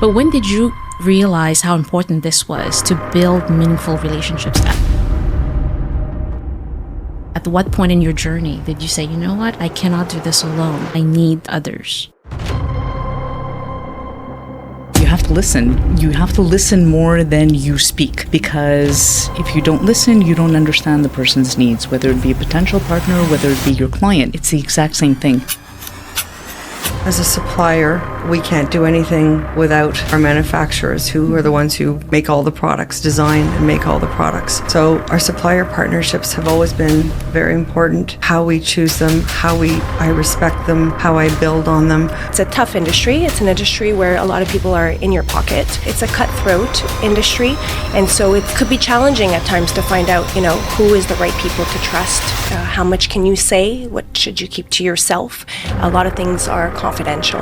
But when did you realize how important this was to build meaningful relationships? At what point in your journey did you say, you know what, I cannot do this alone. I need others? You have to listen. You have to listen more than you speak, because if you don't listen, you don't understand the person's needs, whether it be a potential partner, whether it be your client. It's the exact same thing. As a supplier, we can't do anything without our manufacturers, who are the ones who make all the products, design and make all the products. So our supplier partnerships have always been very important. How we choose them, I respect them, how I build on them. It's a tough industry. It's an industry where a lot of people are in your pocket. It's a cutthroat industry, and so it could be challenging at times to find out, who is the right people to trust. How much can you say? What should you keep to yourself? A lot of things are confidential.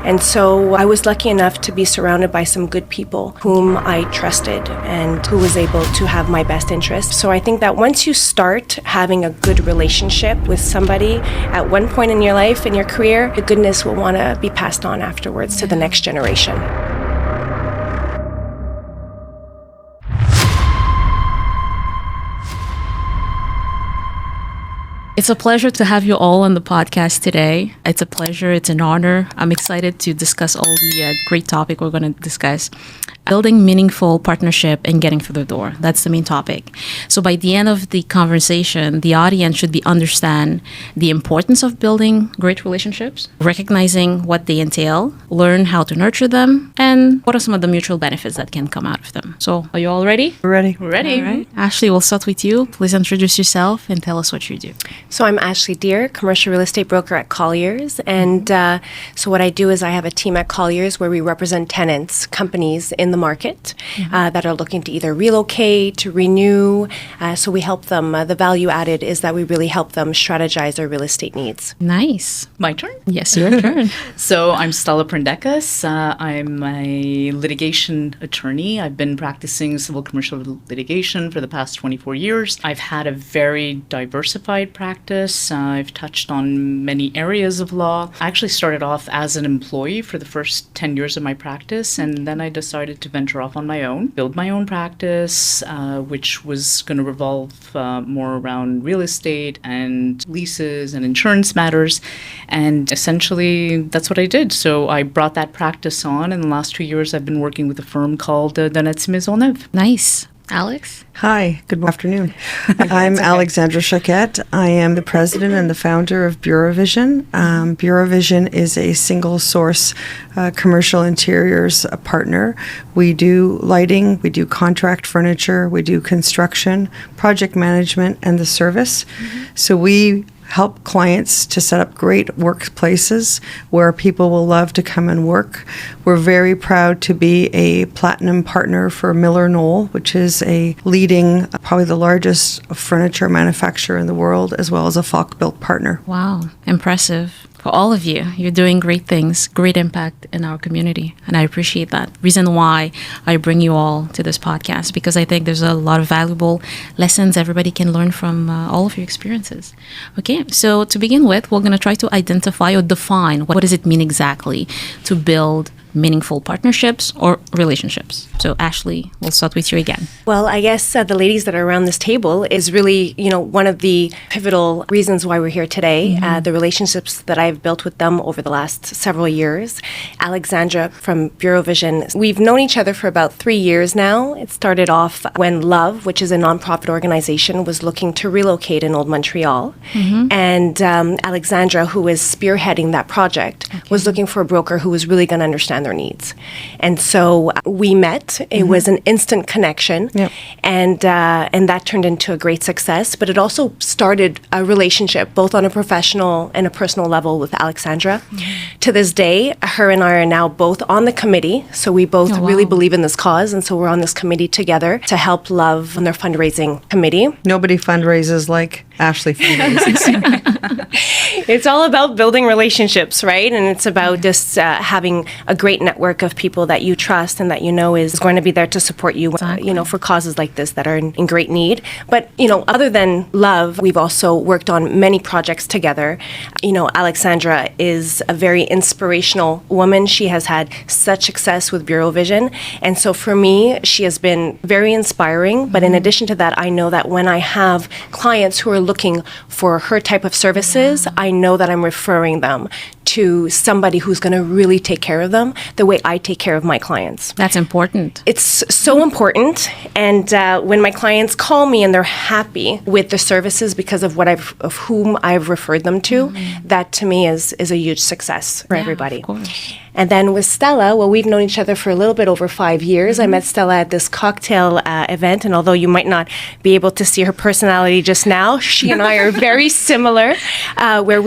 And so I was lucky enough to be surrounded by some good people whom I trusted and who was able to have my best interest. So I think that once you start having a good relationship with somebody at one point in your life, in your career, the goodness will want to be passed on afterwards to the next generation. It's a pleasure to have you all on the podcast today. It's a pleasure. It's an honor. I'm excited to discuss all the great topic we're going to discuss. Building meaningful partnership and getting through the door. That's the main topic. So by the end of the conversation, the audience should understand the importance of building great relationships, recognizing what they entail, learn how to nurture them, and what are some of the mutual benefits that can come out of them. So are you all ready? We're ready. We're ready. All right. Ashley, we'll start with you. Please introduce yourself and tell us what you do. So I'm Ashley Deer, commercial real estate broker at 𝗏𝗲𝗄𝗏. And so what I do is I have a team at 𝗏𝗏𝗏𝗏 where we represent tenants, companies in the market that are looking to either relocate, to renew. So we help them. The value added is that we really help them strategize their real estate needs. Nice. My turn? Yes, your turn. So I'm 𝗟𝗶𝘀𝘁𝗵𝗏. I'm a litigation attorney. I've been practicing civil commercial litigation for the past 24 years. I've had a very diversified practice. I've touched on many areas of law. I actually started off as an employee for the first 10 years of my practice, and then I decided to venture off on my own, build my own practice, which was going to revolve more around real estate and leases and insurance matters. And essentially, that's what I did. So I brought that practice on. In the last 2 years, I've been working with a firm called 𝗟𝗏𝘁𝗄𝗏𝗏. Nice. Alex? Hi, good afternoon. I'm 𝗟𝗏𝗁𝘁𝘄𝗏𝗏𝗏. I am the president and the founder of 𝗣𝗲𝗏𝗁. 𝗣𝗲𝗏𝗁 is a single source commercial interiors partner. We do lighting, we do contract furniture, we do construction, project management, and the service. So we help clients to set up great workplaces where people will love to come and work. We're very proud to be a platinum partner for MillerKnoll, which is a leading, probably the largest furniture manufacturer in the world, as well as a 𝗥𝗏𝗏𝗏𝗏 partner. Wow, impressive. For all of you, you're doing great things, great impact in our community, and I appreciate that. Reason why I bring you all to this podcast, because I think there's a lot of valuable lessons everybody can learn from all of your experiences. Okay, so to begin with, we're going to try to identify or define what does it mean exactly to build meaningful partnerships or relationships. So Ashley, we'll start with you again. Well, I guess the ladies that are around this table is really, one of the pivotal reasons why we're here today. The relationships that I've built with them over the last several years. Alexandra from 𝗣𝗏𝗏𝗏𝗏, we've known each other for about 3 years now. It started off when Love, which is a nonprofit organization, was looking to relocate in Old Montreal. And Alexandra, who is spearheading that project, was looking for a broker who was really going to understand their needs. And so we met. It was an instant connection. And that turned into a great success. But it also started a relationship, both on a professional and a personal level with Alexandra. To this day, her and I are now both on the committee. So we both really believe in this cause. And so we're on this committee together to help Love on their fundraising committee. Nobody fundraises like Ashley for the It's all about building relationships, right? And it's about just having a great network of people that you trust and that you know is going to be there to support you, for causes like this that are in great need. But, other than love, we've also worked on many projects together. Alexandra is a very inspirational woman. She has had such success with Bureau Vision. And so for me, she has been very inspiring. But in addition to that, I know that when I have clients who are looking for her type of services, I know that I'm referring them to somebody who's going to really take care of them the way I take care of my clients. That's important. It's so important. And when my clients call me and they're happy with the services because of of whom I've referred them to, that to me is a huge success for everybody. Of course. And then with Stella, well, we've known each other for a little bit over 5 years. I met Stella at this cocktail event, and although you might not be able to see her personality just now, she and I are very similar, where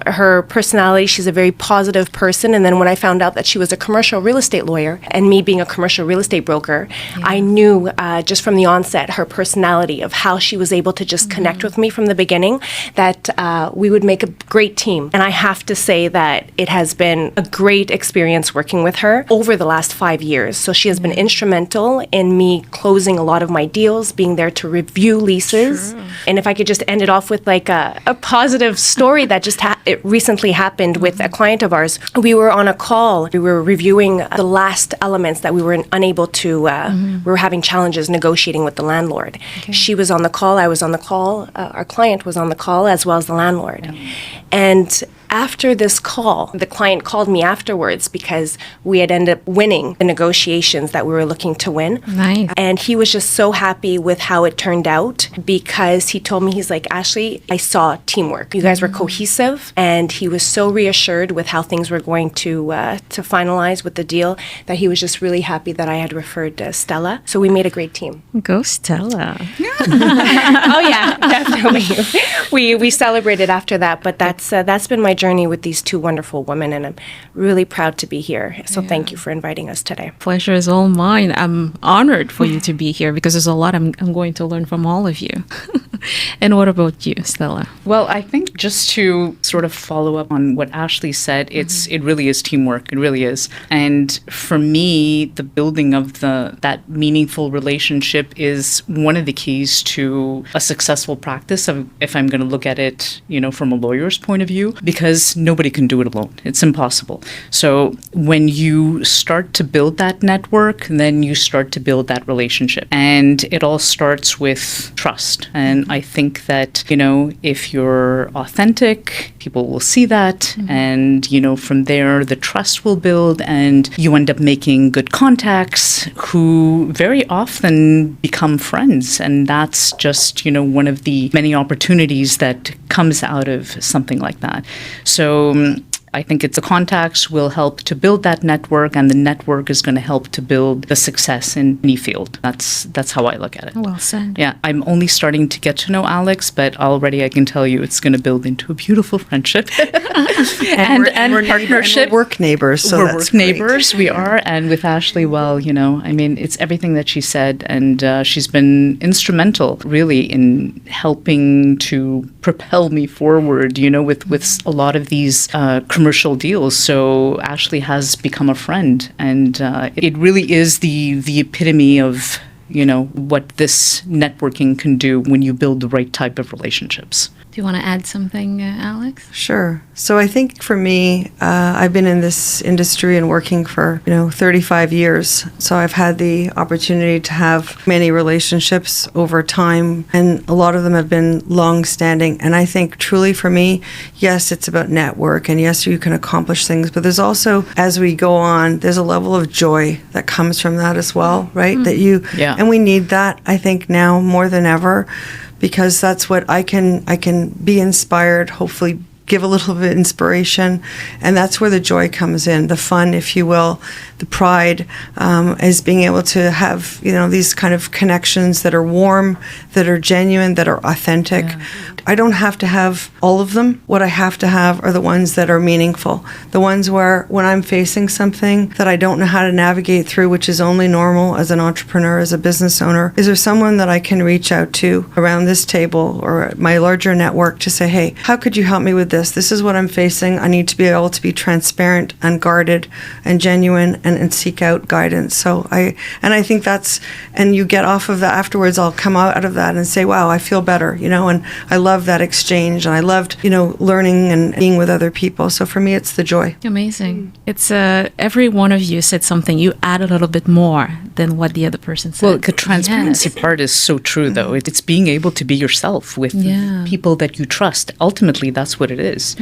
her personality, she's a very positive person. And then when I found out that she was a commercial real estate lawyer, and me being a commercial real estate broker, I knew just from the onset, her personality of how she was able to just connect with me from the beginning, that we would make a great team. And I have to say that it has been a great experience working with her over the last 5 years. So she has been instrumental in me closing a lot of my deals, being there to review leases. Sure. And if I could just end it off with like a positive story that just it recently happened with a client of ours. We were on a call. We were reviewing the last elements that we were unable to, we were having challenges negotiating with the landlord. Okay. She was on the call. I was on the call. Our client was on the call as well as the landlord. Yeah. And after this call, the client called me afterwards because we had ended up winning the negotiations that we were looking to win. Nice. And he was just so happy with how it turned out because he told me, he's like, Ashley, I saw teamwork. You guys were cohesive. And he was so reassured with how things were going to finalize with the deal that he was just really happy that I had referred Stella. So we made a great team. Go Stella. Oh, yeah, definitely. We celebrated after that, but that's been my journey with these two wonderful women, and I'm really proud to be here. So thank you for inviting us today. Pleasure is all mine. I'm honored for you to be here because there's a lot I'm going to learn from all of you. And what about you, Stella? Well, I think just to sort of follow up on what Ashley said, it really is teamwork. It really is. And for me, the building of that meaningful relationship is one of the keys to a successful practice if I'm going to look at it, from a lawyer's point of view, because nobody can do it alone. It's impossible. So when you start to build that network, then you start to build that relationship. And it all starts with trust. And I think that, if you're authentic, people will see that. And, from there, the trust will build and you end up making good contacts who very often become friends. And that's just, one of the many opportunities that comes out of something like that. So I think the contacts will help to build that network, and the network is going to help to build the success in any field. That's how I look at it. Well said. Yeah, I'm only starting to get to know Alex, but already I can tell you it's going to build into a beautiful friendship and partnership. And we're work neighbors. So we're work neighbors. We are, and with Ashley, well, it's everything that she said, and she's been instrumental, really, in helping to propel me forward. With a lot of these commercial deals. So Ashley has become a friend, and it really is the epitome of what this networking can do when you build the right type of relationships. Do you want to add something, Alex? Sure. So I think for me, I've been in this industry and working for 35 years. So I've had the opportunity to have many relationships over time, and a lot of them have been long-standing. And I think truly for me, yes, it's about network, and yes, you can accomplish things, but there's also, as we go on, there's a level of joy that comes from that as well, right? And we need that, I think, now more than ever, because that's what I can be inspired, hopefully give a little bit of inspiration, and that's where the joy comes in, the fun, if you will, the pride, is being able to have these kind of connections that are warm, that are genuine, that are authentic. I don't have to have all of them. What I have to have are the ones that are meaningful. The ones where when I'm facing something that I don't know how to navigate through, which is only normal as an entrepreneur, as a business owner, is there someone that I can reach out to around this table or my larger network to say, hey, how could you help me with this? This is what I'm facing. I need to be able to be transparent and guarded and genuine and seek out guidance. So I think that's, and you get off of that afterwards, I'll come out of that and say, wow, I feel better, and I love that exchange, and I loved, learning and being with other people. So for me, it's the joy. Amazing. It's every one of you said something. You add a little bit more than what the other person said. Well, the transparency part is so true, though. It's being able to be yourself with people that you trust. Ultimately, that's what it is,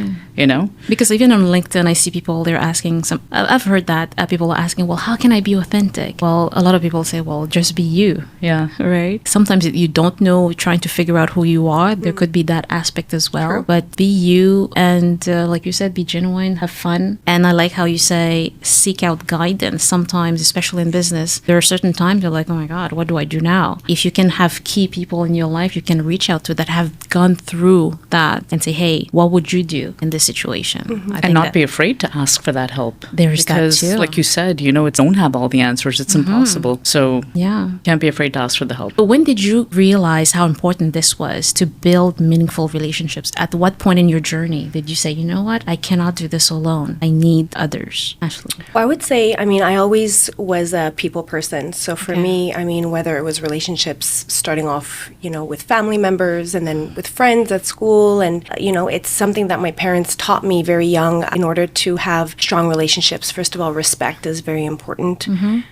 Because even on LinkedIn, I see people, they're asking I've heard that people are asking, well, how can I be authentic? Well, a lot of people say, well, just be you. Yeah. Right? Sometimes you don't know, trying to figure out who you are. There could be that aspect as well. True. But be you and, like you said, be genuine, have fun. And I like how you say, seek out guidance. Sometimes, especially in business, there are certain times you're like, oh my God, what do I do now? If you can have key people in your life you can reach out to that have gone through that and say, hey, what would you do in this situation? And not be afraid to ask for that help. There's because, that too. like you said, it don't have all the answers. It's impossible. So can't be afraid to ask for the help. But when did you realize how important this was to build meaningful relationships? At what point in your journey did you say, you know what, I cannot do this alone. I need others? Ashley. Well, I would say, I always was a people person. So for me, whether it was relationships starting off, with family members and then with friends at school. And, it's something that my parents taught me very young. In order to have strong relationships, first of all, respect is very important,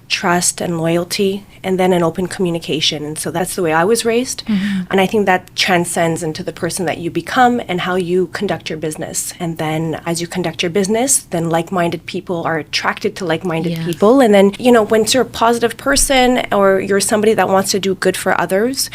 trust and loyalty, and then an open communication. And so that's the way I was raised. And I think that transcends into the person that you become and how you conduct your business. And then as you conduct your business, then like-minded people are attracted to like-minded people. And then, once you're a positive person or you're somebody that wants to do good for others,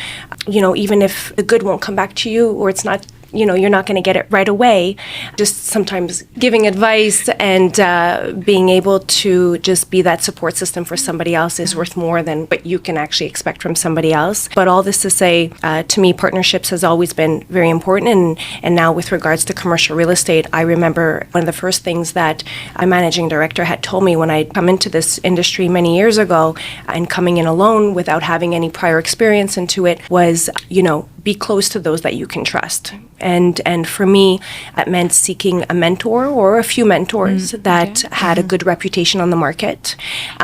even if the good won't come back to you or it's not, you're not going to get it right away, just sometimes giving advice and being able to just be that support system for somebody else is worth more than what you can actually expect from somebody else. But all this to say, to me, partnerships has always been very important. And now with regards to commercial real estate, I remember one of the first things that a managing director had told me when I'd come into this industry many years ago and coming in alone without having any prior experience into it was, be close to those that you can trust. And for me, that meant seeking a mentor or a few mentors that had a good reputation on the market,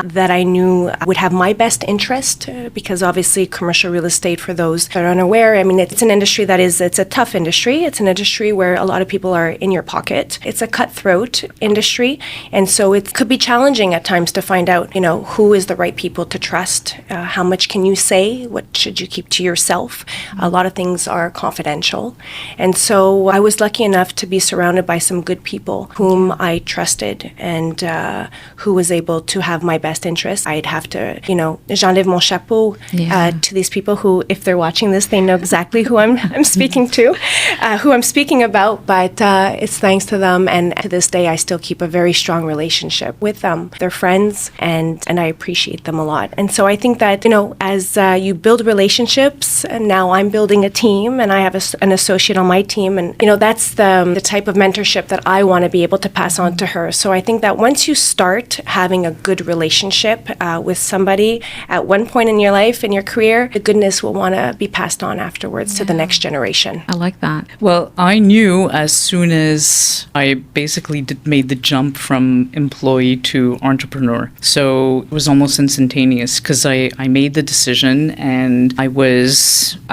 that I knew would have my best interest, because obviously commercial real estate, for those that are unaware, it's an industry it's a tough industry. It's an industry where a lot of people are in your pocket. It's a cutthroat industry. And so it could be challenging at times to find out, who is the right people to trust. How much can you say? What should you keep to yourself? A lot of things are confidential. And so I was lucky enough to be surrounded by some good people whom I trusted and who was able to have my best interests. I'd have to, 𝗟𝗵𝗀𝗄𝗏 to these people who, if they're watching this, they know exactly who I'm speaking to, who I'm speaking about. But it's thanks to them. And to this day, I still keep a very strong relationship with them. They're friends, and I appreciate them a lot. And so I think that, as you build relationships, and now I'm building a team, and I have an associate on my team, and that's the type of mentorship that I want to be able to pass on to her. So I think that once you start having a good relationship with somebody at one point in your life, in your career, the goodness will want to be passed on afterwards to the next generation. I like that. Well, I knew as soon as I basically made the jump from employee to entrepreneur. So it was almost instantaneous because I made the decision, and I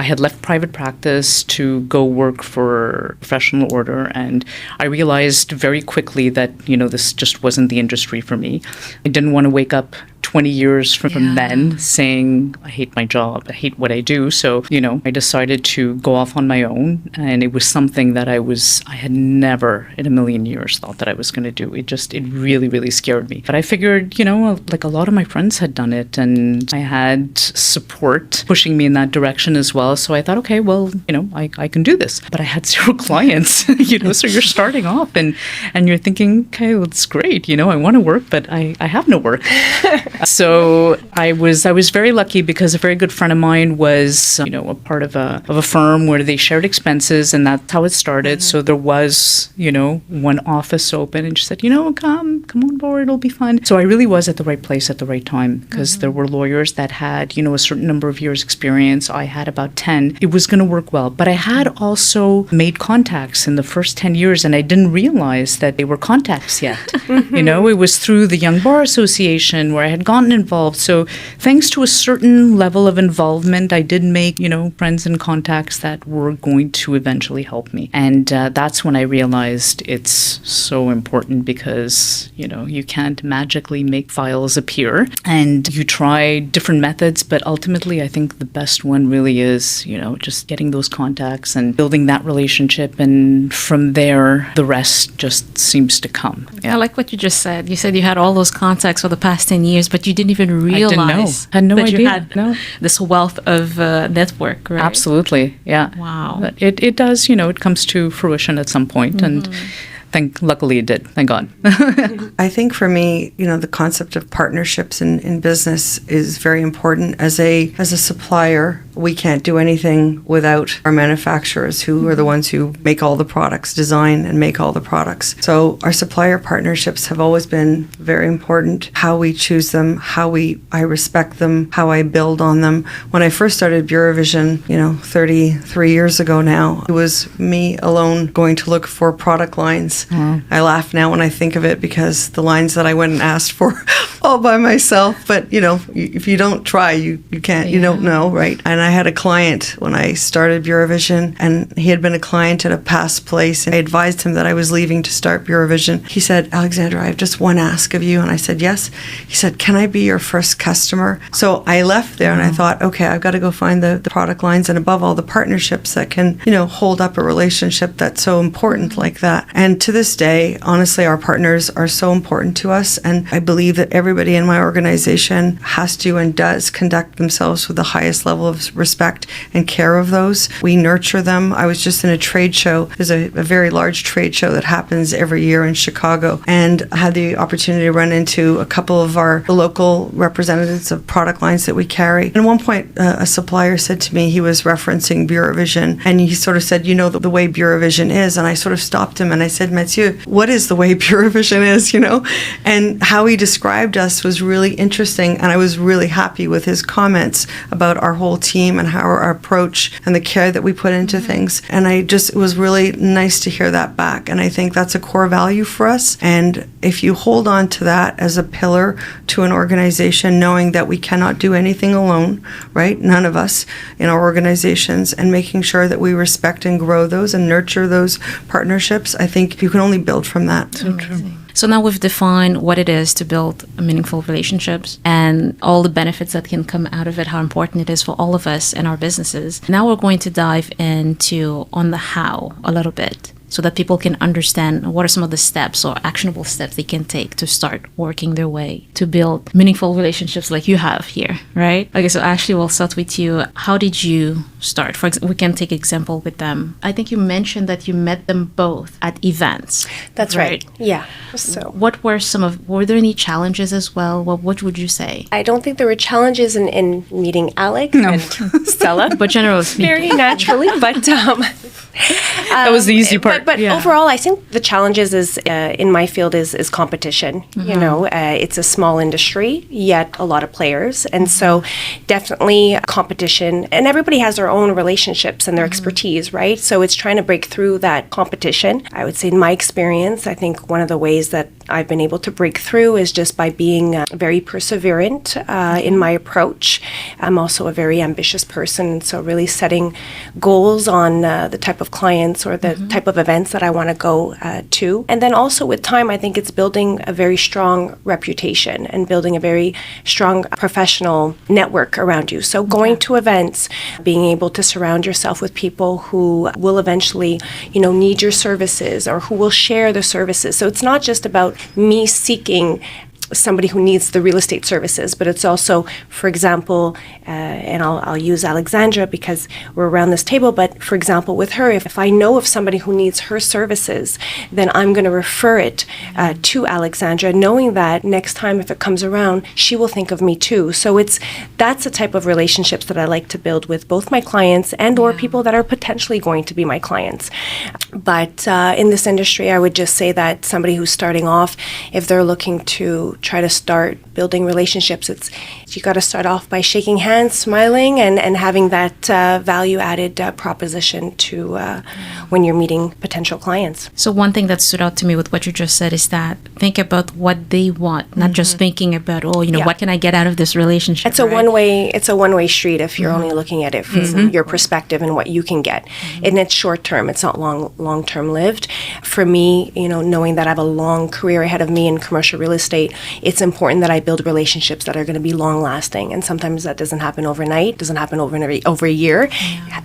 had left private practice to go work for professional order, and I realized very quickly that, this just wasn't the industry for me. I didn't want to wake up 20 years from then saying, I hate my job, I hate what I do. So, I decided to go off on my own, and it was something that I had never in a million years thought that I was going to do. It really, really scared me. But I figured, like a lot of my friends had done it, and I had support pushing me in that direction as well. So I thought, okay, well, I can do this. But I had 0 clients, so you're starting off and you're thinking, okay, well, it's great. I want to work, but I have no work. So I was very lucky because a very good friend of mine was, a part of a firm where they shared expenses, and that's how it started. So there was, one office open, and she said, come on board, it'll be fun. So I really was at the right place at the right time because there were lawyers that had, a certain number of years experience. I had about 10. It was going to work well. But I had also made contacts in the first 10 years, and I didn't realize that they were contacts yet. It was through the Young Bar Association where I had gotten involved. So thanks to a certain level of involvement, I did make, friends and contacts that were going to eventually help me. And that's when I realized it's so important because, you can't magically make files appear. And you try different methods, but ultimately I think the best one really is, just getting those contacts and building that relationship. And from there, the rest just seems to come. Yeah. I like what you just said. You said you had all those contacts for the past 10 years, but you didn't even realize I had no that idea. You had this wealth of network, right? Absolutely. Yeah. Wow. But it does, it comes to fruition at some point. And luckily it did. Thank God. I think for me, the concept of partnerships in business is very important. As a supplier, we can't do anything without our manufacturers, who are the ones who make all the products, design and make all the products. So our supplier partnerships have always been very important. How we choose them, I respect them, how I build on them. When I first started 𝗟𝗲𝘁, 33 years ago now, it was me alone going to look for product lines. I laugh now when I think of it because the lines that I went and asked for all by myself. But, if you don't try, you can't, you don't know, right? And I had a client when I started 𝗟𝗲𝘁, and he had been a client at a past place, and I advised him that I was leaving to start 𝗟𝗲𝘁. He said, Alexandra, I have just one ask of you. And I said, yes. He said, can I be your first customer? So I left there and I thought, okay, I've got to go find the product lines and above all the partnerships that can, hold up a relationship that's so important like that. And to this day, honestly, our partners are so important to us. And I believe that everybody in my organization has to and does conduct themselves with the highest level of respect and care of those. We nurture them. I was just in a trade show. There's a very large trade show that happens every year in Chicago. And I had the opportunity to run into a couple of our local representatives of product lines that we carry. And at one point, a supplier said to me, he was referencing 𝗟𝗲𝘁, and he sort of said, the way 𝗟𝗲𝘁 is. And I sort of stopped him and I said, Monsieur, what is the way 𝗟𝗲𝘁 is, And how he described us was really interesting. And I was really happy with his comments about our whole team and how our approach and the care that we put into things. And it was really nice to hear that back. And I think that's a core value for us. And if you hold on to that as a pillar to an organization, knowing that we cannot do anything alone, right? None of us in our organizations, and making sure that we respect and grow those and nurture those partnerships, I think you can only build from that. So true. So now we've defined what it is to build meaningful relationships and all the benefits that can come out of it, how important it is for all of us and our businesses. Now we're going to dive into on the how a little bit, so that people can understand what are some of the steps or actionable steps they can take to start working their way to build meaningful relationships like you have here, right? Okay, so Ashley, we'll start with you. How did you start? For example, we can take example with them. I think you mentioned that you met them both at events. That's right. Yeah. So were there any challenges as well? What would you say? I don't think there were challenges in meeting Alex and Stella. But generally speaking. Very naturally, but that was the easy part. But overall, I think the challenges is in my field is competition. It's a small industry, yet a lot of players, and so definitely competition. And everybody has their own relationships and their expertise, right? So it's trying to break through that competition. I would say, in my experience, I think one of the ways that I've been able to break through is just by being very perseverant in my approach. I'm also a very ambitious person, so really setting goals on the type of clients or the type of events that I want to go to. And then also with time, I think it's building a very strong reputation and building a very strong professional network around you. So going to events, being able to surround yourself with people who will eventually, need your services or who will share the services. So it's not just about me seeking somebody who needs the real estate services, but it's also, for example, and I'll use Alexandra because we're around this table, but for example, with her, if I know of somebody who needs her services, then I'm going to refer it to Alexandra, knowing that next time if it comes around, she will think of me too. So that's the type of relationships that I like to build with both my clients and or people that are potentially going to be my clients. But in this industry, I would just say that somebody who's starting off, if they're looking to try to start building relationships, you got to start off by shaking hands, smiling, and having that value-added proposition to when you're meeting potential clients. So one thing that stood out to me with what you just said is that think about what they want, not just thinking about, what can I get out of this relationship? It's a one-way street if you're only looking at it from your perspective and what you can get. And it's short-term. It's not long-term lived. For me, knowing that I have a long career ahead of me in commercial real estate, it's important that I build relationships that are going to be long-lasting. And sometimes that doesn't happen overnight, doesn't happen over a year,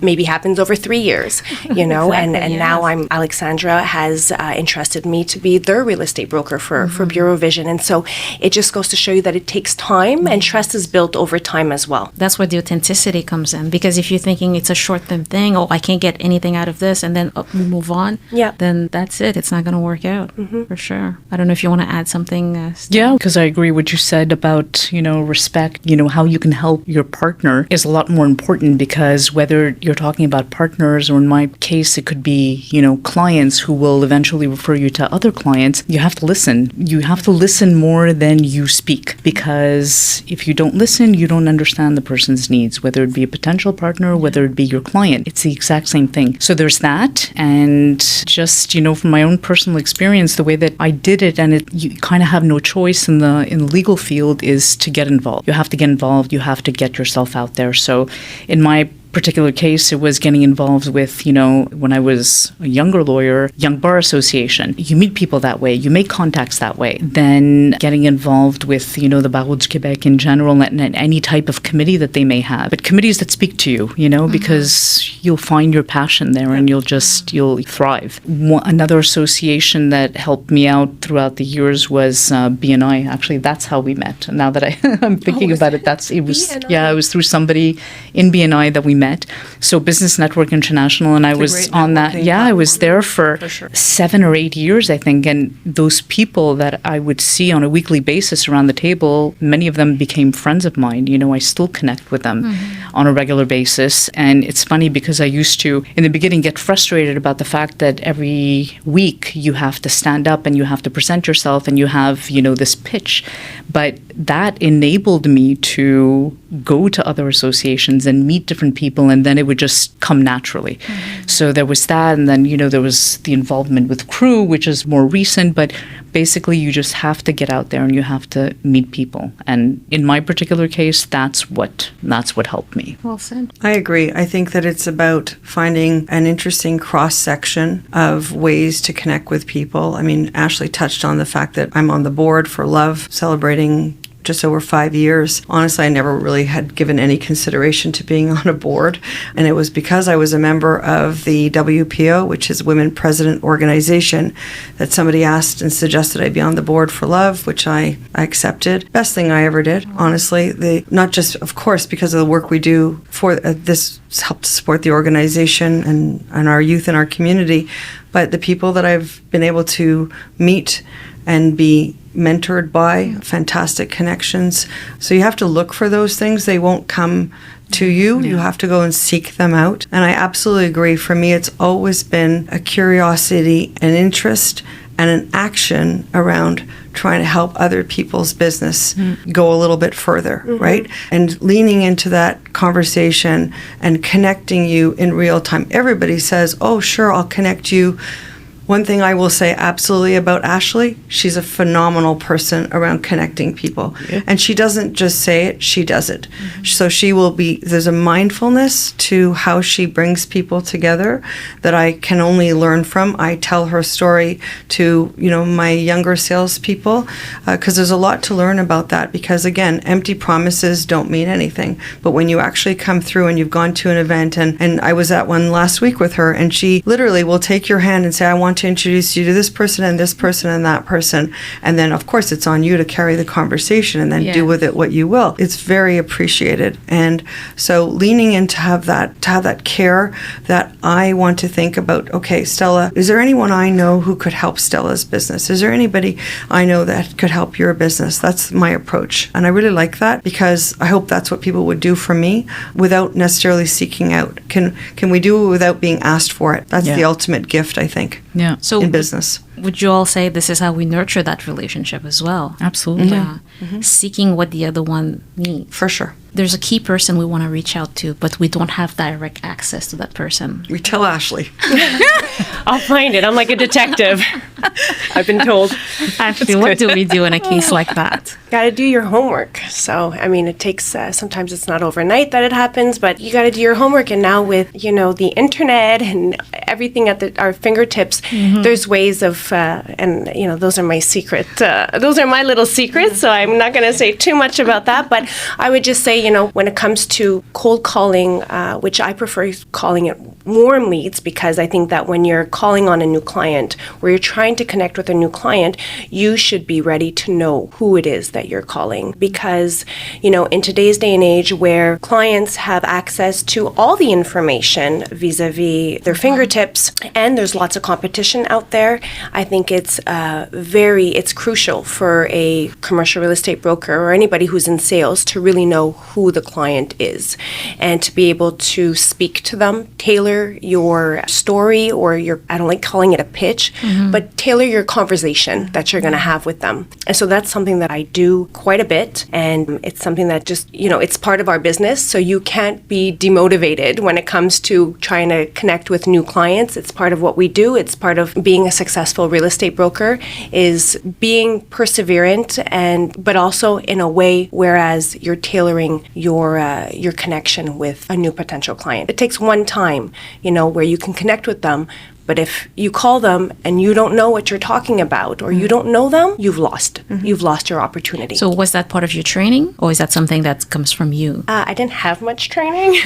maybe happens over 3 years, Exactly, and now Alexandra has entrusted me to be their real estate broker for Bureau Vision. And so it just goes to show you that it takes time and trust is built over time as well. That's where the authenticity comes in, because if you're thinking it's a short-term thing, I can't get anything out of this, and then move on, then that's it. It's not going to work out, for sure. I don't know if you want to add something. Yeah, because I agree what you said about, respect, how you can help your partner is a lot more important, because whether you're talking about partners or in my case, it could be, clients who will eventually refer you to other clients, you have to listen. You have to listen more than you speak, because if you don't listen, you don't understand the person's needs, whether it be a potential partner, whether it be your client. It's the exact same thing. So there's that. And just, from my own personal experience, the way that I did it, and you kind of have no choice in the legal field, is to get involved. You have to get involved. You have to get yourself out there. So in my particular case, it was getting involved with, when I was a younger lawyer, Young Bar Association. You meet people that way. You make contacts that way. Then getting involved with, the 𝗣𝗲𝗁𝗂𝗏𝗃 in general, and any type of committee that they may have. But committees that speak to you, because you'll find your passion there and you'll thrive. Another association that helped me out throughout the years was BNI. Actually, that's how we met. Now that I'm thinking about it, it was through somebody in BNI that we met. So Business Network International, and I was on that. Yeah, I was there for 7 or 8 years, I think. And those people that I would see on a weekly basis around the table, many of them became friends of mine. I still connect with them on a regular basis. And it's funny because I used to, in the beginning, get frustrated about the fact that every week you have to stand up and you have to present yourself and you have, this pitch. But that enabled me to go to other associations and meet different people, and then it would just come naturally. So there was that, and then, there was the involvement with crew, which is more recent, but basically you just have to get out there and you have to meet people. And in my particular case, that's what helped me. Well said. I agree. I think that it's about finding an interesting cross-section of ways to connect with people. I mean, Ashley touched on the fact that I'm on the board for Love, celebrating just over 5 years. Honestly, I never really had given any consideration to being on a board. And it was because I was a member of the WPO, which is Women President Organization, that somebody asked and suggested I be on the board for Love, which I accepted. Best thing I ever did, honestly. Not just, of course, because of the work we do for this helped to support the organization and our youth in our community, but the people that I've been able to meet and be mentored by, fantastic connections. So you have to look for those things. They won't come to you. You have to go and seek them out. And I absolutely agree. For me, it's always been a curiosity, an interest, and an action around trying to help other people's business go a little bit further, right? And leaning into that conversation and connecting you in real time. Everybody says, oh, sure, I'll connect you. One thing I will say absolutely about Ashley, she's a phenomenal person around connecting people. Yeah. And she doesn't just say it, she does it. So there's a mindfulness to how she brings people together that I can only learn from. I tell her story to, my younger salespeople, because there's a lot to learn about that. Because again, empty promises don't mean anything. But when you actually come through and you've gone to an event, and I was at one last week with her, and she literally will take your hand and say, I want to introduce you to this person and this person and that person. And then, of course, it's on you to carry the conversation and then do with it what you will. It's very appreciated. And so leaning in to have that care that I want to think about, okay, Stella, is there anyone I know who could help Stella's business? Is there anybody I know that could help your business? That's my approach. And I really like that because I hope that's what people would do for me without necessarily seeking out. Can we do it without being asked for it? That's the ultimate gift, I think, in business. Would you all say this is how we nurture that relationship as well? Absolutely. Yeah. Seeking what the other one needs. For sure. There's a key person we want to reach out to, but we don't have direct access to that person. We tell Ashley. I'll find it. I'm like a detective. I've been told. Actually, what do we do in a case like that? Got to do your homework. So, I mean, it takes, sometimes it's not overnight that it happens, but you got to do your homework. And now with, the internet and everything at our fingertips, there's ways of, those are my secret, those are my little secrets. So I'm not going to say too much about that, but I would just say, when it comes to cold calling, which I prefer calling it warm leads, because I think that when you're calling on a new client or you're trying to connect with a new client, you should be ready to know who it is that you're calling. Because, in today's day and age where clients have access to all the information vis-a-vis their fingertips, and there's lots of competition out there, I think it's crucial for a commercial real estate broker or anybody who's in sales to really know who the client is and to be able to speak to them, tailor your story or I don't like calling it a pitch, but tailor your conversation that you're going to have with them. And so that's something that I do quite a bit, and it's something that just, it's part of our business, so you can't be demotivated when it comes to trying to connect with new clients. It's part of what we do. It's part of being a successful real estate broker, is being perseverant, but also in a way whereas you're tailoring your connection with a new potential client. It takes one time, where you can connect with them. But if you call them and you don't know what you're talking about or you don't know them, you've lost. You've lost your opportunity. So was that part of your training, or is that something that comes from you? I didn't have much training.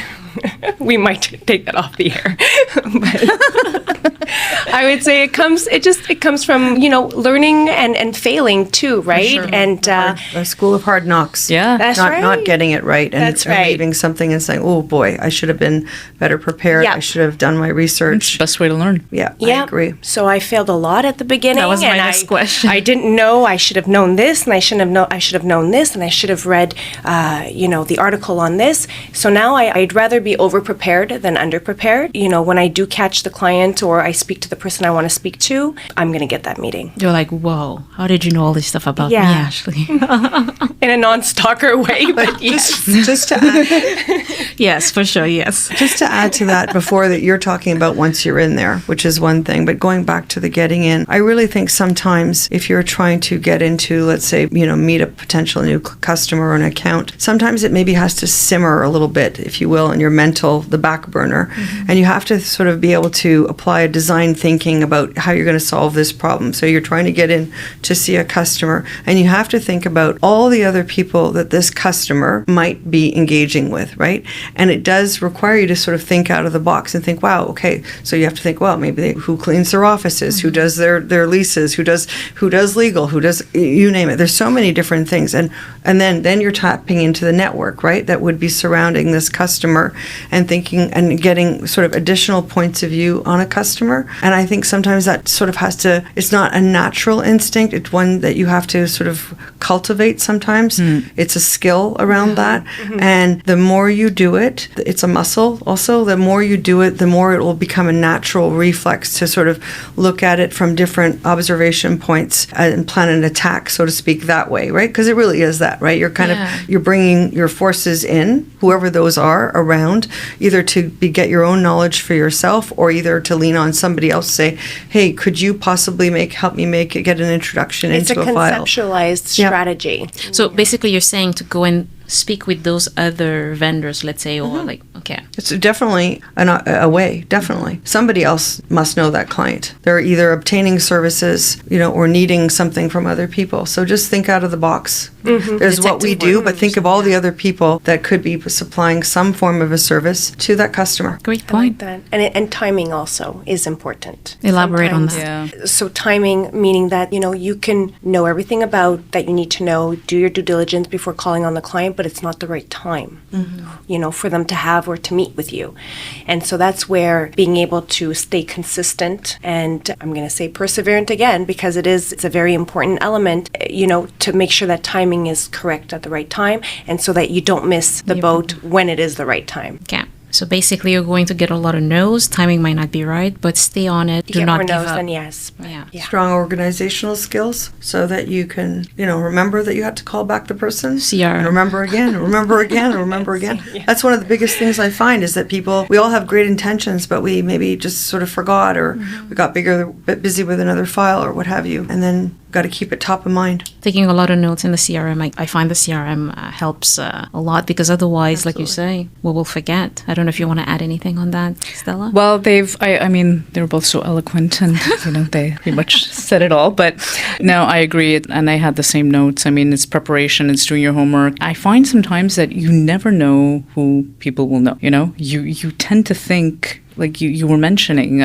We might take that off the air. But I would say it comes from, learning and failing too, right? Sure. And a school of hard knocks. Yeah. That's right. Not getting it right and That's right. leaving something and saying, oh boy, I should have been better prepared. Yeah. I should have done my research. It's the best way to learn. Yeah, I agree. So I failed a lot at the beginning. That was my and next question. I didn't know. I should have known this, and I should have known this, and I should have read, the article on this. So now I'd rather be over-prepared than under-prepared. When I do catch the client or I speak to the person I want to speak to, I'm going to get that meeting. You're like, whoa, how did you know all this stuff about me, Ashley? In a non-stalker way, but yes. Just to add, Yes, for sure, yes. just to add to that before that you're talking about once you're in there, which is one thing, but going back to the getting in, I really think sometimes if you're trying to get into, let's say, meet a potential new customer or an account, sometimes it maybe has to simmer a little bit, if you will, in your the back burner. And you have to sort of be able to apply a design thinking about how you're going to solve this problem. So you're trying to get in to see a customer, and you have to think about all the other people that this customer might be engaging with, right? And it does require you to sort of think out of the box and think, wow, okay, so you have to think, well, maybe who cleans their offices, who does their leases, who does legal, who does, you name it. There's so many different things. And then you're tapping into the network, right, that would be surrounding this customer and thinking and getting sort of additional points of view on a customer. And I think sometimes that sort of it's not a natural instinct. It's one that you have to sort of cultivate sometimes. It's a skill around that. And the more you do it, it's a muscle also. The more you do it, the more it will become a natural reflex to sort of look at it from different observation points and plan an attack, so to speak, that way, right? Because it really is that, right? You're kind of, you're bringing your forces in, whoever those are, around, either to get your own knowledge for yourself or either to lean on somebody else, say, hey, could you possibly help me get an introduction into a file? It's a conceptualized strategy. So basically you're saying to go in speak with those other vendors, let's say, or like, okay. It's definitely a way, definitely. Somebody else must know that client. They're either obtaining services, or needing something from other people. So just think out of the box. There's what we do, but think of all the other people that could be supplying some form of a service to that customer. Great I like point. that. And timing also is important. Elaborate on that. Yeah. So timing, meaning that, you can know everything about that you need to know, do your due diligence before calling on the client, but it's not the right time, for them to have or to meet with you. And so that's where being able to stay consistent and I'm going to say perseverant again, because it's a very important element, to make sure that timing is correct at the right time and so that you don't miss the boat when it is the right time. Yeah. So basically, you're going to get a lot of no's. Timing might not be right, but stay on it. Do Get not more give no's up. than yes. But Yeah. Strong organizational skills so that you can, remember that you had to call back the person. CRM. And remember again, remember again, remember again. That's one of the biggest things I find is that we all have great intentions, but we maybe just sort of forgot or we got busy with another file or what have you. And then got to keep it top of mind. Taking a lot of notes in the CRM. I find the CRM helps a lot because otherwise, like you say, we will forget. I don't know if you want to add anything on that, Stella? Well, they were both so eloquent and, they pretty much said it all. But no, I agree. And I had the same notes. It's preparation, it's doing your homework. I find sometimes that you never know who people will know. You tend to think, like you were mentioning,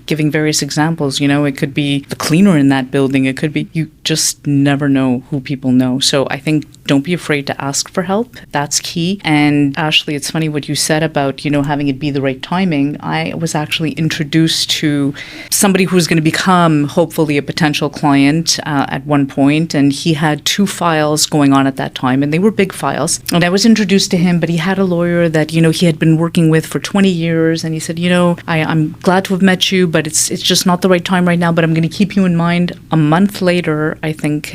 giving various examples, it could be the cleaner in that building. It could be, you just never know who people know. So I think don't be afraid to ask for help. That's key. And Ashley, it's funny what you said about, having it be the right timing. I was actually introduced to somebody who was going to become hopefully a potential client at one point. And he had 2 files going on at that time and they were big files. And I was introduced to him, but he had a lawyer that, he had been working with for 20 years. And he said, I'm glad to have met you, but it's just not the right time right now, but I'm going to keep you in mind. A month later, I think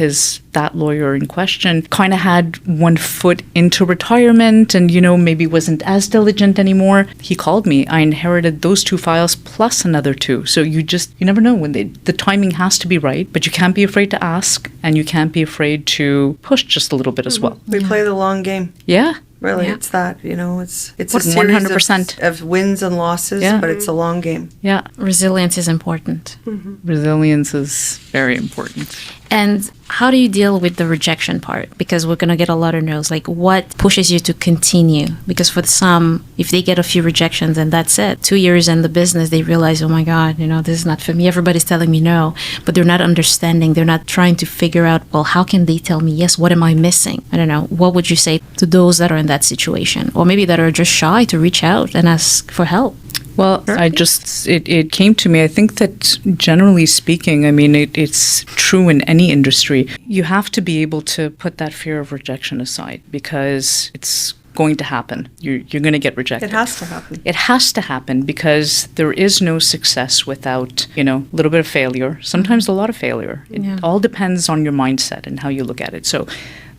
that lawyer in question kind of had one foot into retirement and, maybe wasn't as diligent anymore. He called me. I inherited those 2 files plus another 2. So you never know when the timing has to be right, but you can't be afraid to ask and you can't be afraid to push just a little bit as well. We play the long game. Yeah. Really, Yeah. it's that, it's What, a series 100%. of wins and losses, but it's a long game. Yeah. Resilience is important. Resilience is very important. And how do you deal with the rejection part? Because we're going to get a lot of no's. Like, what pushes you to continue? Because for some, if they get a few rejections and that's it, 2 years in the business, they realize, oh my God, this is not for me. Everybody's telling me no, but they're not understanding. They're not trying to figure out, well, how can they tell me yes? What am I missing? I don't know. What would you say to those that are in that situation? Or maybe that are just shy to reach out and ask for help? Well, it came to me, I think that generally speaking, it's true in any industry. You have to be able to put that fear of rejection aside because it's going to happen. You're going to get rejected. It has to happen. It has to happen because there is no success without, a little bit of failure, sometimes a lot of failure. It all depends on your mindset and how you look at it. So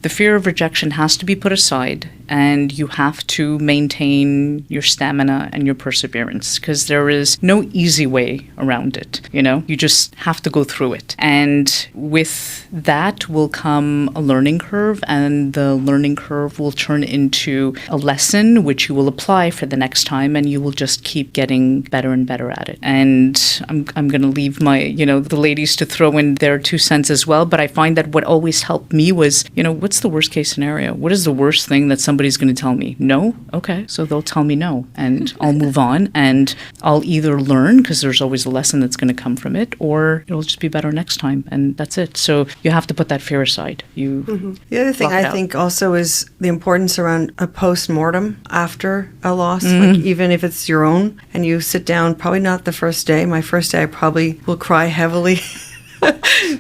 the fear of rejection has to be put aside and you have to maintain your stamina and your perseverance because there is no easy way around it. You just have to go through it. And with that will come a learning curve and the learning curve will turn into a lesson which you will apply for the next time and you will just keep getting better and better at it. And I'm going to leave my, the ladies to throw in their 2 cents as well. But I find that what always helped me was, what's the worst case scenario? What is the worst thing that somebody's going to tell me? No? Okay. So they'll tell me no and I'll move on and I'll either learn because there's always a lesson that's going to come from it or it'll just be better next time. And that's it. So you have to put that fear aside. The other thing I think also is the importance around a post-mortem after a loss, like even if it's your own and you sit down, probably not the first day. My first day, I probably will cry heavily.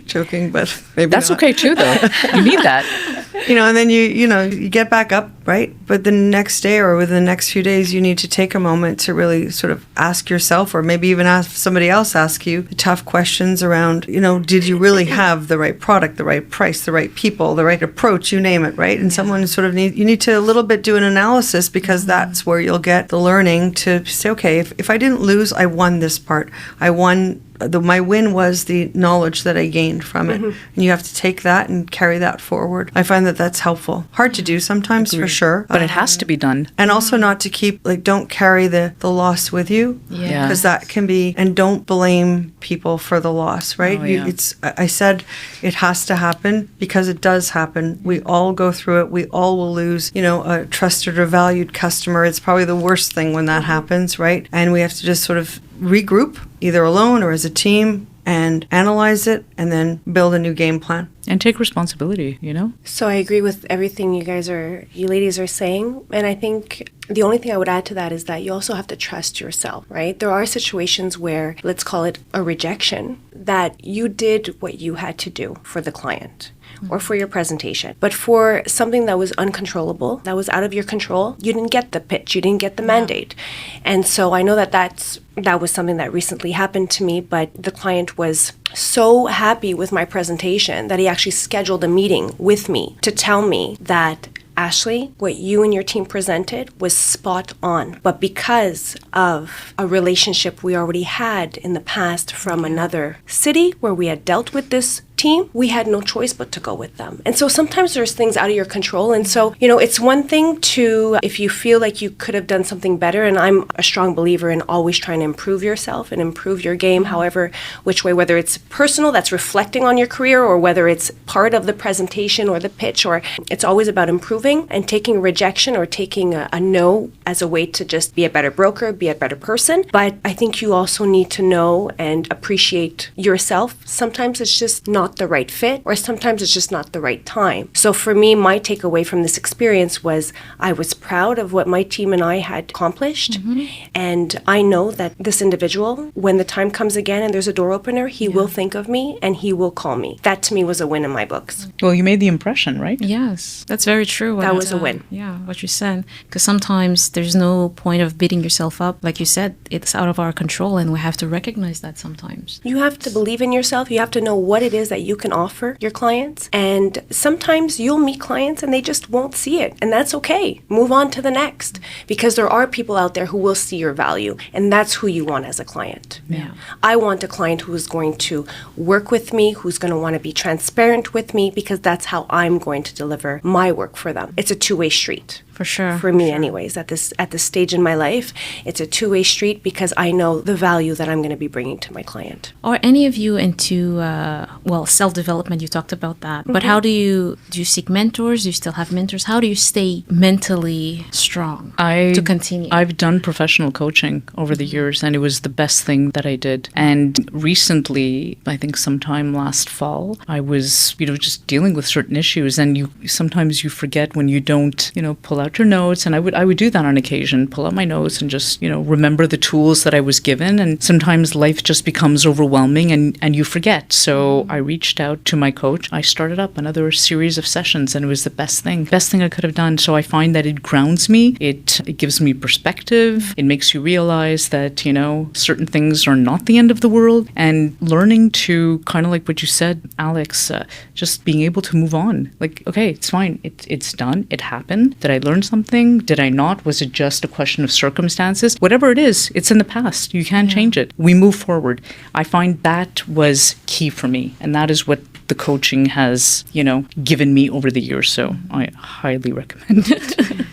Joking, but maybe that's not. okay too, though. You need that. And then you get back up, right? But the next day or within the next few days, you need to take a moment to really sort of ask yourself or maybe even ask somebody else ask you the tough questions around, did you really have the right product, the right price, the right people, the right approach, you name it, right? And someone sort of you need to a little bit do an analysis because that's where you'll get the learning to say, okay, if I didn't lose, I won this part. I won my win was the knowledge that I gained from it. And you have to take that and carry that forward. I find that that's helpful. Hard to do sometimes, for sure. But it has to be done. And also not to keep, don't carry the loss with you. Yeah. Because that can be, and don't blame people for the loss, right? Oh, yeah. I said it has to happen because it does happen. We all go through it. We all will lose, a trusted or valued customer. It's probably the worst thing when that happens, right? And we have to just sort of regroup, either alone or as a team, and analyze it and then build a new game plan. And take responsibility, So I agree with everything you ladies are saying. And I think the only thing I would add to that is that you also have to trust yourself, right? There are situations where, let's call it a rejection, that you did what you had to do for the client or for your presentation. But for something that was uncontrollable, that was out of your control, you didn't get the pitch, you didn't get the mandate. And so I know that was something that recently happened to me, but the client was so happy with my presentation that he actually scheduled a meeting with me to tell me that, Ashley, what you and your team presented was spot on. But because of a relationship we already had in the past from another city where we had dealt with this team, we had no choice but to go with them. And so sometimes there's things out of your control. And so, it's one thing to, if you feel like you could have done something better, and I'm a strong believer in always trying to improve yourself and improve your game, however, which way, whether it's personal, that's reflecting on your career, or whether it's part of the presentation or the pitch, or it's always about improving and taking rejection or taking a no as a way to just be a better broker, be a better person. But I think you also need to know and appreciate yourself. Sometimes it's just not the right fit, or sometimes it's just not the right time. So for me, my takeaway from this experience was I was proud of what my team and I had accomplished. And I know that this individual, when the time comes again and there's a door opener, he will think of me and he will call me. That to me was a win in my books. Well, you made the impression, right? Yes, that's very true. That was a win. Yeah, what you said. Because sometimes there's no point of beating yourself up. Like you said, it's out of our control, and we have to recognize that sometimes. You have to believe in yourself. You have to know what it is that you can offer your clients. And sometimes you'll meet clients and they just won't see it. And that's okay. Move on to the next. Because there are people out there who will see your value. And that's who you want as a client. Yeah. I want a client who is going to work with me, who's going to want to be transparent with me, because that's how I'm going to deliver my work for them. It's a two-way street. For sure. For me, anyways, at this stage in my life, it's a two-way street because I know the value that I'm going to be bringing to my client. Are any of you into, self-development? You talked about that. But how do you seek mentors? Do you still have mentors? How do you stay mentally strong to continue? I've done professional coaching over the years, and it was the best thing that I did. And recently, I think sometime last fall, I was, just dealing with certain issues, and sometimes you forget when you don't, pull out your notes. And I would do that on occasion, pull out my notes and just, remember the tools that I was given. And sometimes life just becomes overwhelming and you forget. So I reached out to my coach. I started up another series of sessions, and it was the best thing I could have done. So I find that it grounds me. It gives me perspective. It makes you realize that, certain things are not the end of the world, and learning to kind of like what you said, Alex, just being able to move on. Like, okay, it's fine. It's done. It happened. Did I learn something? Did I not? Was it just a question of circumstances? Whatever it is, it's in the past. You can't change it. We move forward. I find that was key for me. And that is what the coaching has, given me over the years. So I highly recommend it.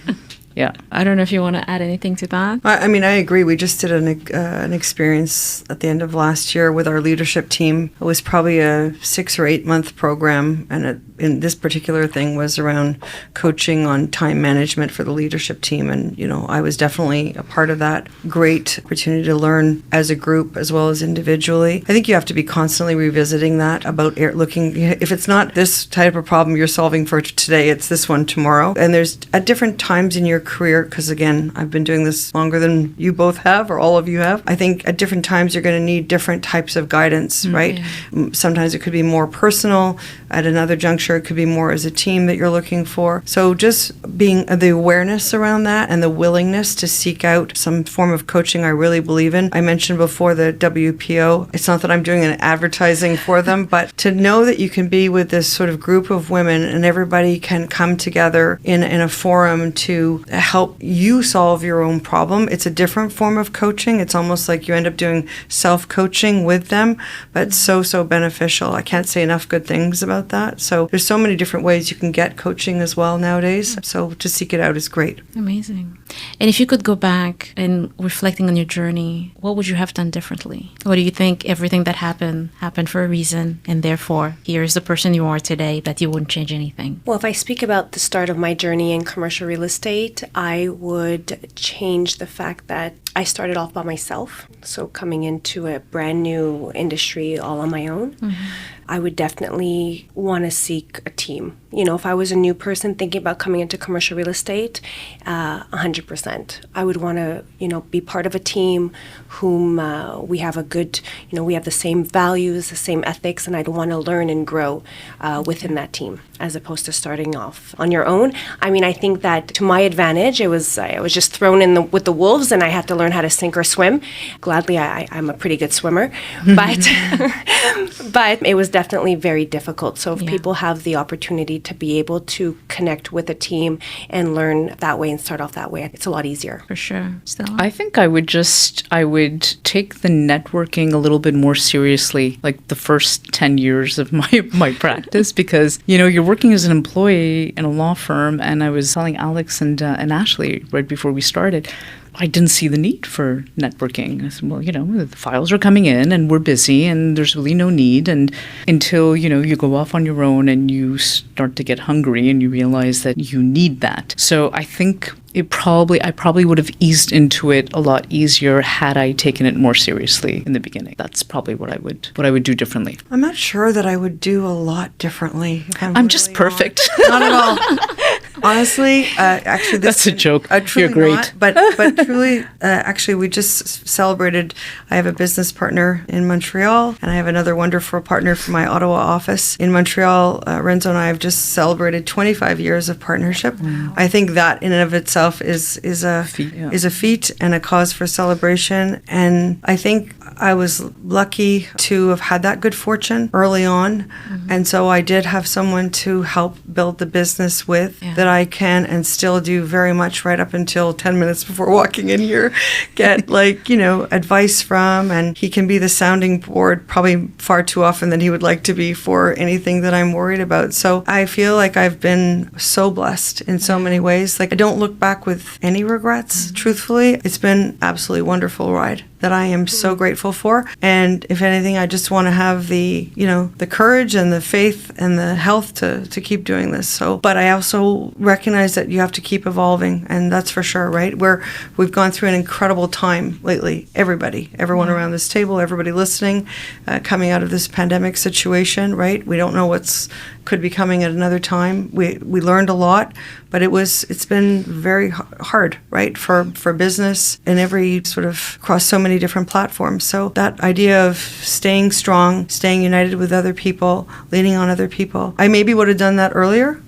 Yeah. I don't know if you want to add anything to that. I agree. We just did an experience at the end of last year with our leadership team. It was probably a 6 or 8 month program, and in this particular thing was around coaching on time management for the leadership team. And, I was definitely a part of that. Great opportunity to learn as a group as well as individually. I think you have to be constantly revisiting that about looking, if it's not this type of problem you're solving for today, it's this one tomorrow. And there's at different times in your career, because again, I've been doing this longer than you both have, or all of you have. I think at different times you're going to need different types of guidance, right? Yeah. Sometimes it could be more personal. At another juncture, it could be more as a team that you're looking for. So just being the awareness around that and the willingness to seek out some form of coaching, I really believe in. I mentioned before the WPO. It's not that I'm doing an advertising for them, but to know that you can be with this sort of group of women and everybody can come together in a forum to help you solve your own problem. It's a different form of coaching. It's almost like you end up doing self-coaching with them, but so beneficial. I can't say enough good things about that. So there's so many different ways you can get coaching as well nowadays. So to seek it out is great. Amazing. And if you could go back and reflecting on your journey, what would you have done differently? Or do you think everything that happened for a reason, and therefore here's the person you are today, that you wouldn't change anything? Well, if I speak about the start of my journey in commercial real estate, I would change the fact that I started off by myself. So coming into a brand new industry all on my own, I would definitely want to seek a team. You know, if I was a new person thinking about coming into commercial real estate, 100%. I would want to, be part of a team whom we have a good, we have the same values, the same ethics, and I'd want to learn and grow within that team as opposed to starting off on your own. I mean, I think that to my advantage, I was just thrown in with the wolves and I had to learn how to sink or swim. Gladly, I'm a pretty good swimmer, but but it was definitely very difficult. So if people have the opportunity to be able to connect with a team and learn that way and start off that way, it's a lot easier. For sure. Stella? I think I would take the networking a little bit more seriously, like the first 10 years of my practice, because, you're working as an employee in a law firm, and I was telling Alex and Ashley right before we started, I didn't see the need for networking. I said, well, the files are coming in and we're busy and there's really no need. And until, you go off on your own and you start to get hungry and you realize that you need that. So I think I probably would have eased into it a lot easier had I taken it more seriously in the beginning. That's probably what I would do differently. I'm not sure that I would do a lot differently. I'm really just perfect. Not at all. Honestly, actually, that's a joke. You're great. Not, but truly, actually, we just celebrated. I have a business partner in Montreal, and I have another wonderful partner for my Ottawa office in Montreal. Renzo and I have just celebrated 25 years of partnership. Wow. I think that in and of itself is a feat and a cause for celebration. And I think I was lucky to have had that good fortune early on, and so I did have someone to help build the business with that I can and still do very much right up until 10 minutes before walking in here, get advice from, and he can be the sounding board probably far too often than he would like to be for anything that I'm worried about. So I feel like I've been so blessed in so many ways. Like, I don't look back with any regrets, truthfully. It's been absolutely wonderful ride that I am so grateful for. And if anything, I just want to have the courage and the faith and the health to keep doing this. So, but I also recognize that you have to keep evolving, and that's for sure, right? We've gone through an incredible time lately. Everyone around this table, everybody listening, coming out of this pandemic situation, right? We don't know what's could be coming at another time. We learned a lot, but it's been very hard, right, for business in every sort of across so many different platforms. So that idea of staying strong, staying united with other people, leaning on other people, I maybe would have done that earlier,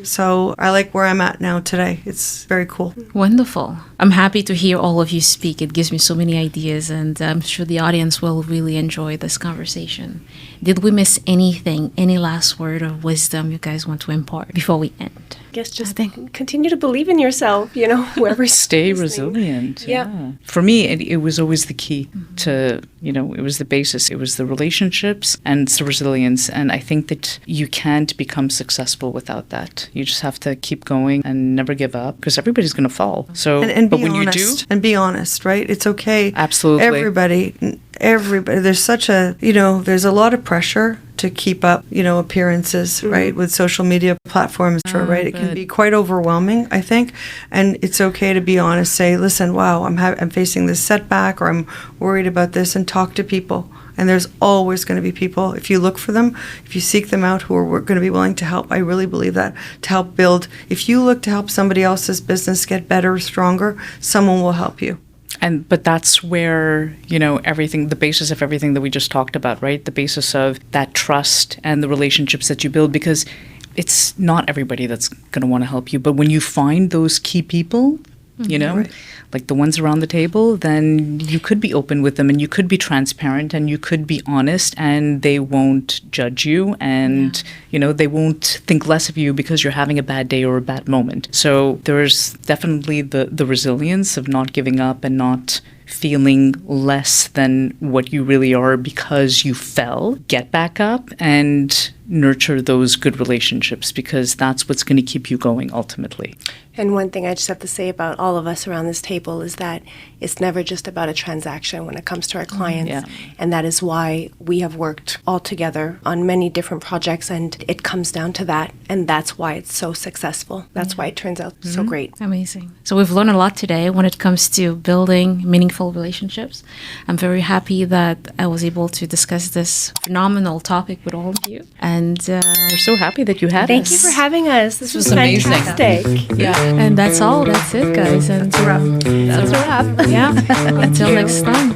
So I like where I'm at now today. It's very cool. Wonderful. I'm happy to hear all of you speak. It gives me so many ideas, and I'm sure the audience will really enjoy this conversation. Did we miss anything? Any last word of wisdom you guys want to impart before we end? I guess just continue to believe in yourself, whoever stay resilient. Yeah. For me, it was always the key to, it was the basis. It was the relationships and it's the resilience. And I think that you can't become successful without that. You just have to keep going and never give up, because everybody's going to fall. So, and but be when honest, you do, and be honest, right? It's okay. Absolutely. Everybody. There's there's a lot of pressure to keep up, appearances, right, with social media platforms, right? It can be quite overwhelming, I think, and it's okay to be honest. Say, listen, wow, I'm facing this setback, or I'm worried about this, and talk to people. And there's always going to be people, if you look for them, if you seek them out, who are going to be willing to help. I really believe that, to help build. If you look to help somebody else's business get better, stronger, someone will help you. But that's where, everything, the basis of everything that we just talked about, right? The basis of that trust and the relationships that you build, because it's not everybody that's going to want to help you. But when you find those key people, you know, like the ones around the table, then you could be open with them and you could be transparent and you could be honest and they won't judge you and, you know, they won't think less of you because you're having a bad day or a bad moment. So there's definitely the resilience of not giving up and not feeling less than what you really are because you fell. Get back up and nurture those good relationships because that's what's going to keep you going ultimately. And one thing I just have to say about all of us around this table is that it's never just about a transaction when it comes to our clients. Yeah. And that is why we have worked all together on many different projects, and it comes down to that. And that's why it's so successful. That's why it turns out so great. Amazing. So we've learned a lot today when it comes to building meaningful relationships. I'm very happy that I was able to discuss this phenomenal topic with all of you. And We're so happy that you had Thank us. you for having us. This was amazing. fantastic. Yeah. and that's all. That's it, guys. And That's a wrap. yeah. Until next time.